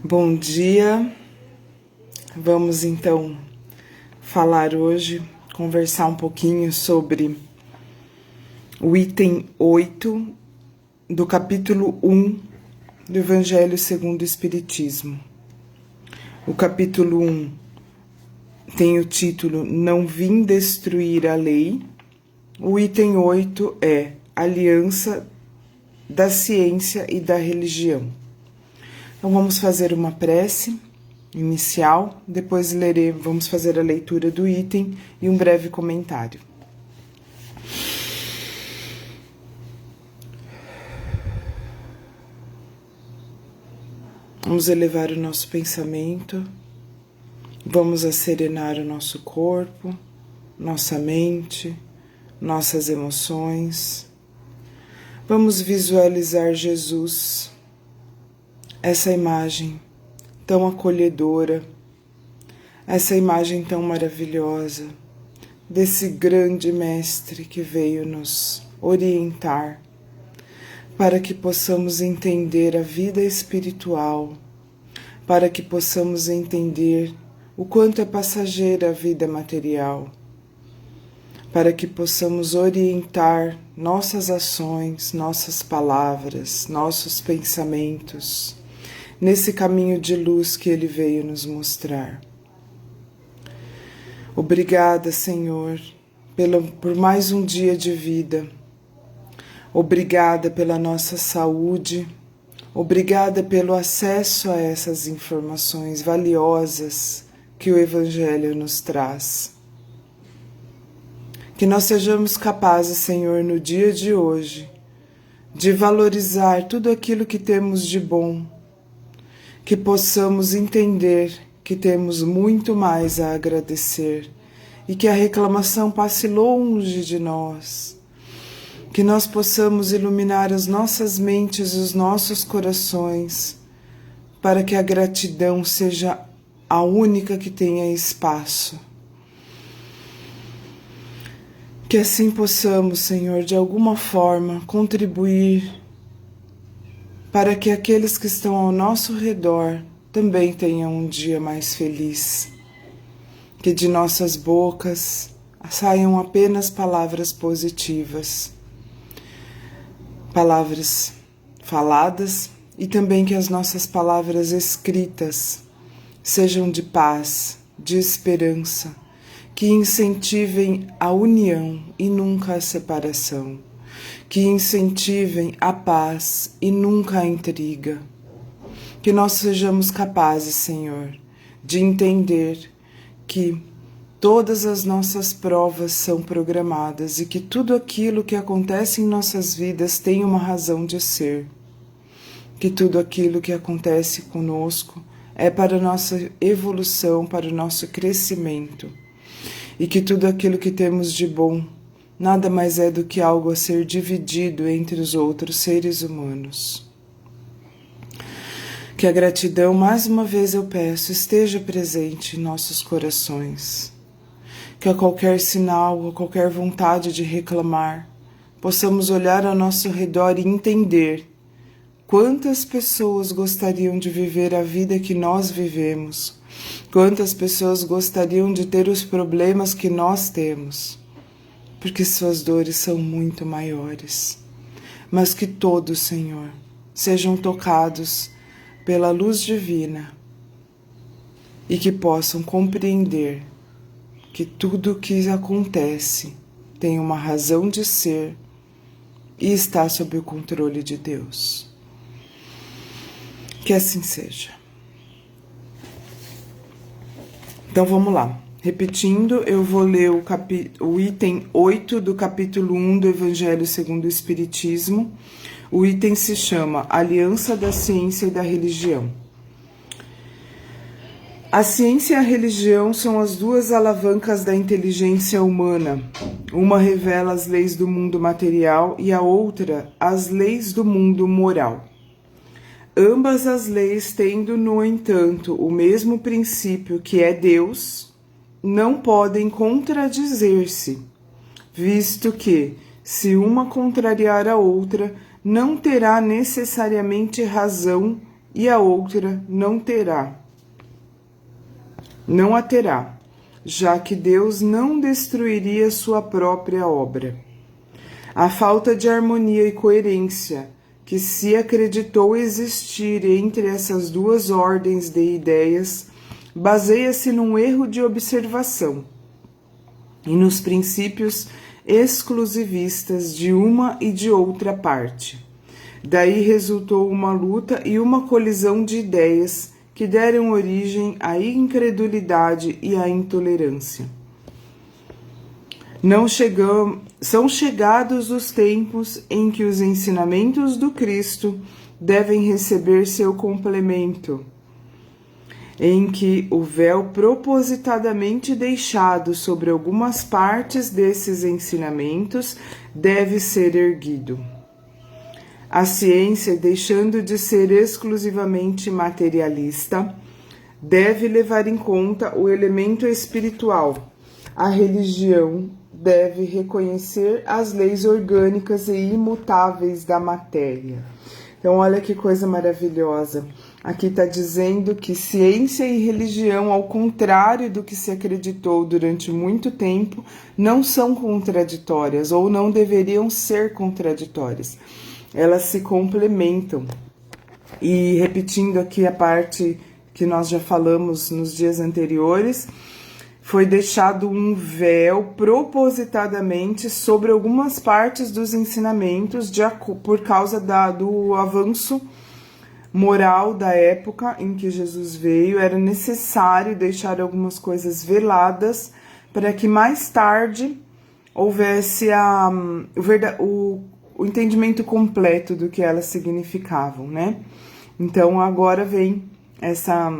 Bom dia, vamos então falar hoje, conversar um pouquinho sobre o item 8 do capítulo 1 do Evangelho segundo o Espiritismo. O capítulo 1 tem o título Não Vim Destruir a Lei. O item 8 é Aliança da Ciência e da Religião. Então vamos fazer uma prece inicial, depois vamos fazer a leitura do item e um breve comentário. Vamos elevar o nosso pensamento, vamos asserenar o nosso corpo, nossa mente, nossas emoções. Vamos visualizar Jesus, essa imagem tão acolhedora, essa imagem tão maravilhosa desse grande mestre que veio nos orientar para que possamos entender a vida espiritual, para que possamos entender o quanto é passageira a vida material, para que possamos orientar nossas ações, nossas palavras, nossos pensamentos, nesse caminho de luz que Ele veio nos mostrar. Obrigada, Senhor, por mais um dia de vida. Obrigada pela nossa saúde. Obrigada pelo acesso a essas informações valiosas que o Evangelho nos traz. Que nós sejamos capazes, Senhor, no dia de hoje, de valorizar tudo aquilo que temos de bom, que possamos entender que temos muito mais a agradecer e que a reclamação passe longe de nós, que nós possamos iluminar as nossas mentes e os nossos corações para que a gratidão seja a única que tenha espaço. Que assim possamos, Senhor, de alguma forma contribuir para que aqueles que estão ao nosso redor também tenham um dia mais feliz. Que de nossas bocas saiam apenas palavras positivas, palavras faladas e também que as nossas palavras escritas sejam de paz, de esperança, que incentivem a união e nunca a separação, que incentivem a paz e nunca a intriga. Que nós sejamos capazes, Senhor, de entender que todas as nossas provas são programadas e que tudo aquilo que acontece em nossas vidas tem uma razão de ser. Que tudo aquilo que acontece conosco é para a nossa evolução, para o nosso crescimento. E que tudo aquilo que temos de bom nada mais é do que algo a ser dividido entre os outros seres humanos. Que a gratidão, mais uma vez eu peço, esteja presente em nossos corações. Que a qualquer sinal, a qualquer vontade de reclamar, possamos olhar ao nosso redor e entender quantas pessoas gostariam de viver a vida que nós vivemos, quantas pessoas gostariam de ter os problemas que nós temos, porque suas dores são muito maiores. Mas que todos, Senhor, sejam tocados pela luz divina e que possam compreender que tudo o que acontece tem uma razão de ser e está sob o controle de Deus. Que assim seja. Então vamos lá. Repetindo, eu vou ler o item 8 do capítulo 1 do Evangelho segundo o Espiritismo. O item se chama Aliança da Ciência e da Religião. A ciência e a religião são as duas alavancas da inteligência humana. Uma revela as leis do mundo material e a outra as leis do mundo moral. Ambas as leis, tendo, no entanto, o mesmo princípio que é Deus, não podem contradizer-se, visto que, se uma contrariar a outra, não terá necessariamente razão e a outra não a terá, já que Deus não destruiria sua própria obra. A falta de harmonia e coerência que se acreditou existir entre essas duas ordens de ideias baseia-se num erro de observação e nos princípios exclusivistas de uma e de outra parte. Daí resultou uma luta e uma colisão de ideias que deram origem à incredulidade e à intolerância. São chegados os tempos em que os ensinamentos do Cristo devem receber seu complemento, em que o véu propositadamente deixado sobre algumas partes desses ensinamentos deve ser erguido. A ciência, deixando de ser exclusivamente materialista, deve levar em conta o elemento espiritual. A religião deve reconhecer as leis orgânicas e imutáveis da matéria. Então, olha que coisa maravilhosa. Aqui está dizendo que ciência e religião, ao contrário do que se acreditou durante muito tempo, não são contraditórias ou não deveriam ser contraditórias. Elas se complementam. E repetindo aqui a parte que nós já falamos nos dias anteriores, foi deixado um véu propositadamente sobre algumas partes dos ensinamentos por causa do avanço moral da época em que Jesus veio. Era necessário deixar algumas coisas veladas para que mais tarde houvesse o entendimento completo do que elas significavam, né? Então agora vem essa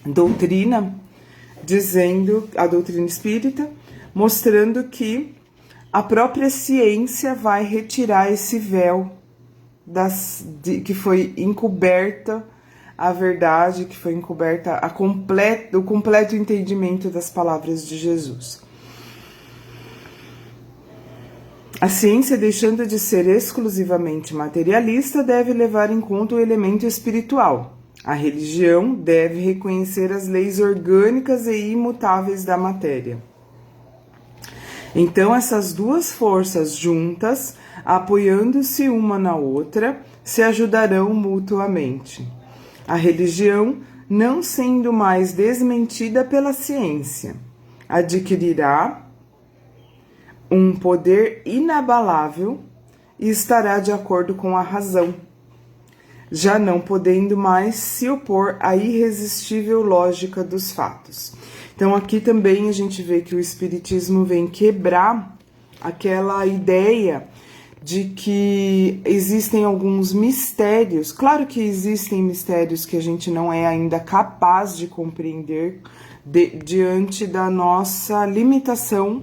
doutrina dizendo, a doutrina espírita, mostrando que a própria ciência vai retirar esse véu que foi encoberta a verdade, que foi encoberta o completo entendimento das palavras de Jesus. A ciência, deixando de ser exclusivamente materialista, deve levar em conta o elemento espiritual. A religião deve reconhecer as leis orgânicas e imutáveis da matéria. Então, essas duas forças juntas, apoiando-se uma na outra, se ajudarão mutuamente. A religião, não sendo mais desmentida pela ciência, adquirirá um poder inabalável e estará de acordo com a razão, já não podendo mais se opor à irresistível lógica dos fatos. Então aqui também a gente vê que o Espiritismo vem quebrar aquela ideia de que existem alguns mistérios. Claro que existem mistérios que a gente não é ainda capaz de compreender diante da nossa limitação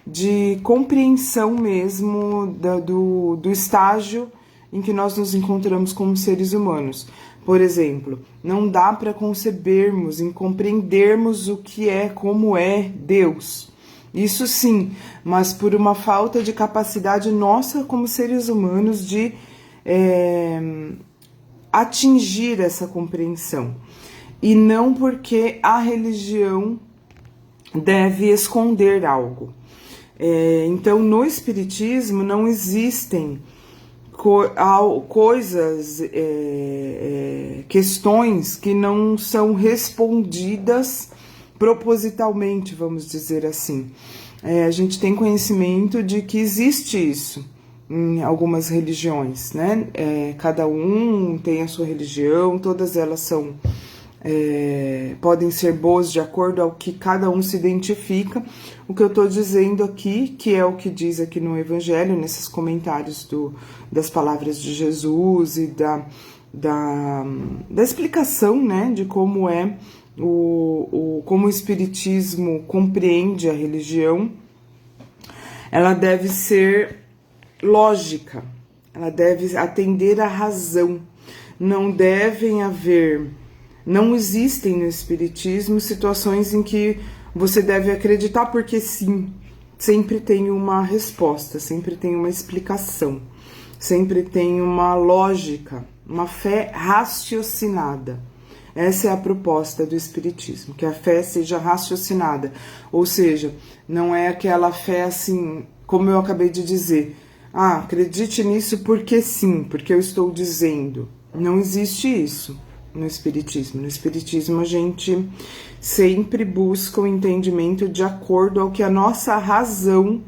de compreensão mesmo do estágio em que nós nos encontramos como seres humanos. Por exemplo, não dá para concebermos e compreendermos o que é, como é Deus. Isso sim, mas por uma falta de capacidade nossa como seres humanos de atingir essa compreensão. E não porque a religião deve esconder algo. Então, no Espiritismo não existem coisas, questões que não são respondidas propositalmente, vamos dizer assim. A gente tem conhecimento de que existe isso em algumas religiões, né? Cada um tem a sua religião, todas elas são podem ser boas de acordo ao que cada um se identifica. O que eu estou dizendo aqui, que é o que diz aqui no Evangelho, nesses comentários das palavras de Jesus e da explicação, né, de como como o Espiritismo compreende a religião, ela deve ser lógica, ela deve atender à razão. Não existem no Espiritismo situações em que você deve acreditar porque sim. Sempre tem uma resposta, sempre tem uma explicação. sempre tem uma lógica, uma fé raciocinada. Essa é a proposta do Espiritismo, que a fé seja raciocinada, ou seja, não é aquela fé assim, como eu acabei de dizer, acredite nisso porque sim, porque eu estou dizendo. Não existe isso no Espiritismo. No Espiritismo a gente sempre busca o entendimento de acordo ao que a nossa razão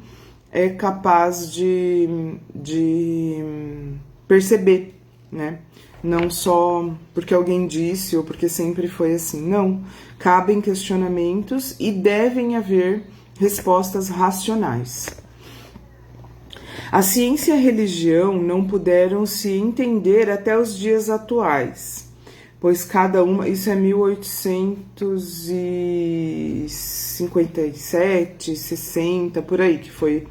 é capaz de perceber, né? Não só porque alguém disse ou porque sempre foi assim. Não. Cabem questionamentos e devem haver respostas racionais. A ciência e a religião não puderam se entender até os dias atuais, pois cada uma, isso é 1857, 60, por aí, que foi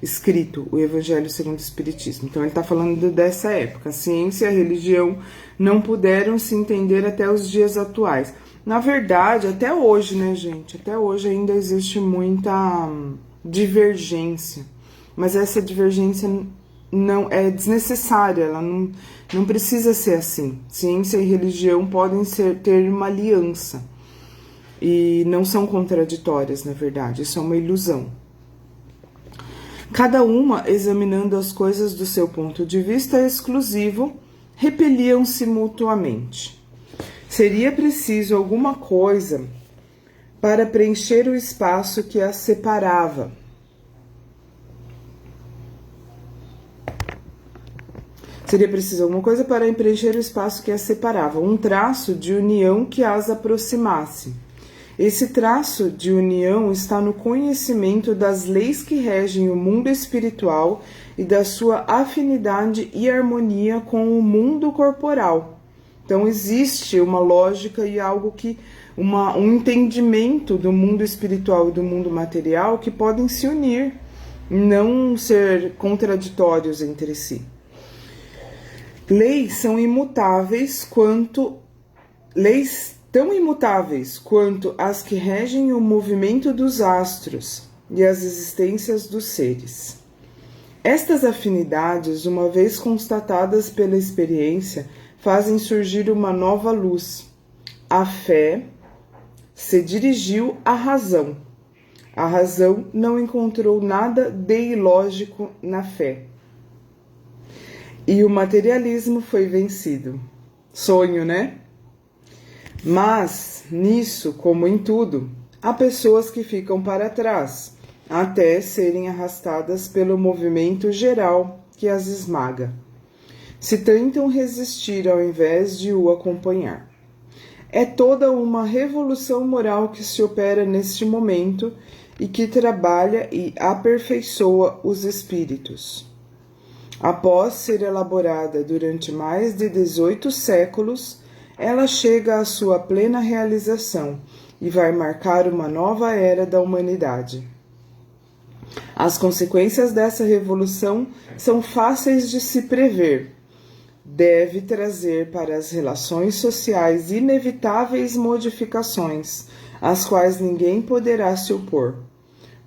escrito o Evangelho segundo o Espiritismo. Então ele está falando dessa época. A ciência e a religião não puderam se entender até os dias atuais. Na verdade, até hoje, né, gente? Até hoje ainda existe muita divergência. Mas essa divergência não é desnecessária, ela não precisa ser assim. Ciência e religião podem ter uma aliança e não são contraditórias, na verdade, isso é uma ilusão. Cada uma, examinando as coisas do seu ponto de vista exclusivo, repeliam-se mutuamente. Seria preciso alguma coisa para preencher o espaço que as separava. Seria preciso alguma coisa para preencher o espaço que as separava, um traço de união que as aproximasse. Esse traço de união está no conhecimento das leis que regem o mundo espiritual e da sua afinidade e harmonia com o mundo corporal. Então existe uma lógica e algo que um entendimento do mundo espiritual e do mundo material que podem se unir, não ser contraditórios entre si. Leis tão imutáveis quanto as que regem o movimento dos astros e as existências dos seres. Estas afinidades, uma vez constatadas pela experiência, fazem surgir uma nova luz. A fé se dirigiu à razão. A razão não encontrou nada de ilógico na fé. E o materialismo foi vencido. Sonho, né? Mas, nisso, como em tudo, há pessoas que ficam para trás, até serem arrastadas pelo movimento geral que as esmaga. Se tentam resistir ao invés de o acompanhar. É toda uma revolução moral que se opera neste momento e que trabalha e aperfeiçoa os espíritos. Após ser elaborada durante mais de 18 séculos, ela chega à sua plena realização e vai marcar uma nova era da humanidade. As consequências dessa revolução são fáceis de se prever. Deve trazer para as relações sociais inevitáveis modificações, às quais ninguém poderá se opor,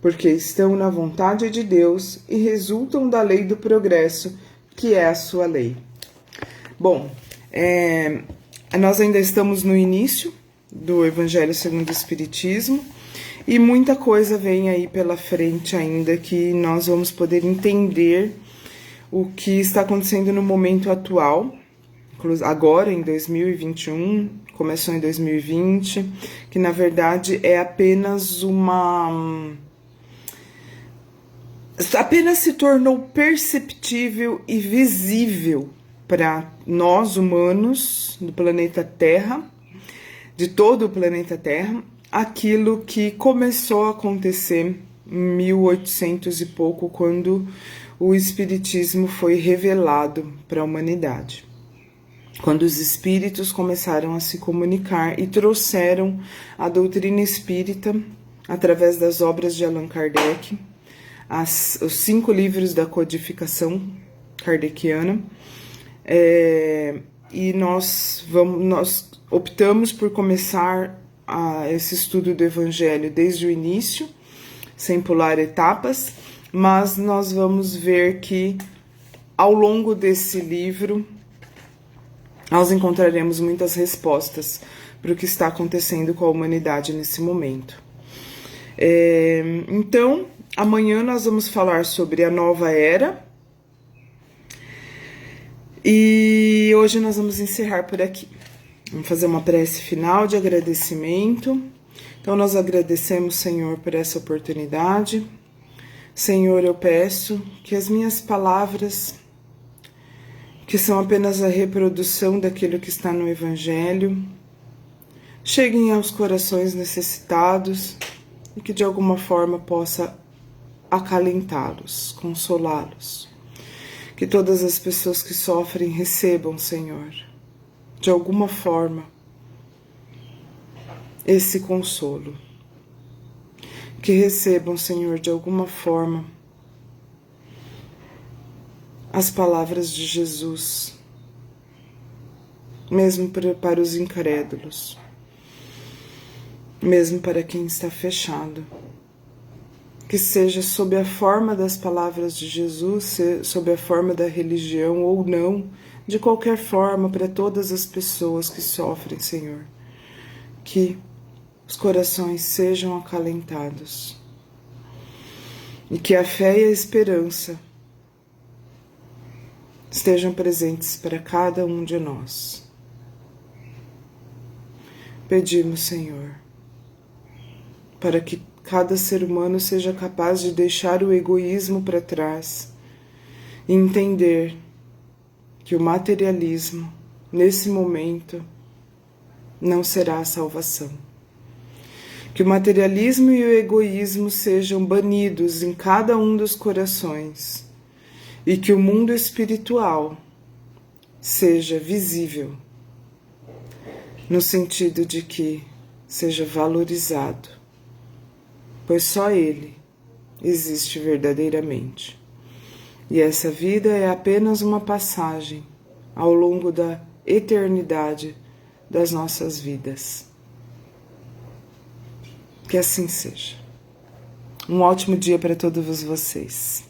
porque estão na vontade de Deus e resultam da lei do progresso, que é a sua lei. Bom, nós ainda estamos no início do Evangelho segundo o Espiritismo e muita coisa vem aí pela frente ainda que nós vamos poder entender o que está acontecendo no momento atual, agora em 2021, começou em 2020, que na verdade é apenas apenas se tornou perceptível e visível para nós humanos do planeta Terra, de todo o planeta Terra, aquilo que começou a acontecer em 1800 e pouco, quando o Espiritismo foi revelado para a humanidade. Quando os espíritos começaram a se comunicar e trouxeram a doutrina espírita através das obras de Allan Kardec, os 5 livros da codificação kardeciana, e nós optamos por começar esse estudo do Evangelho desde o início, sem pular etapas, mas nós vamos ver que ao longo desse livro, nós encontraremos muitas respostas para o que está acontecendo com a humanidade nesse momento. Então, amanhã nós vamos falar sobre a nova era. E hoje nós vamos encerrar por aqui. Vamos fazer uma prece final de agradecimento. Então, nós agradecemos, Senhor, por essa oportunidade. Senhor, eu peço que as minhas palavras, que são apenas a reprodução daquilo que está no Evangelho, cheguem aos corações necessitados e que de alguma forma possa acalentá-los, consolá-los. Que todas as pessoas que sofrem recebam, Senhor, de alguma forma, esse consolo. Que recebam, Senhor, de alguma forma, as palavras de Jesus, mesmo para os incrédulos, mesmo para quem está fechado. Que seja sob a forma das palavras de Jesus, sob a forma da religião ou não, de qualquer forma, para todas as pessoas que sofrem, Senhor. Que os corações sejam acalentados. E que a fé e a esperança estejam presentes para cada um de nós. Pedimos, Senhor, para que cada ser humano seja capaz de deixar o egoísmo para trás e entender que o materialismo, nesse momento, não será a salvação. Que o materialismo e o egoísmo sejam banidos em cada um dos corações e que o mundo espiritual seja visível, no sentido de que seja valorizado, pois só Ele existe verdadeiramente. E essa vida é apenas uma passagem ao longo da eternidade das nossas vidas. Que assim seja. Um ótimo dia para todos vocês.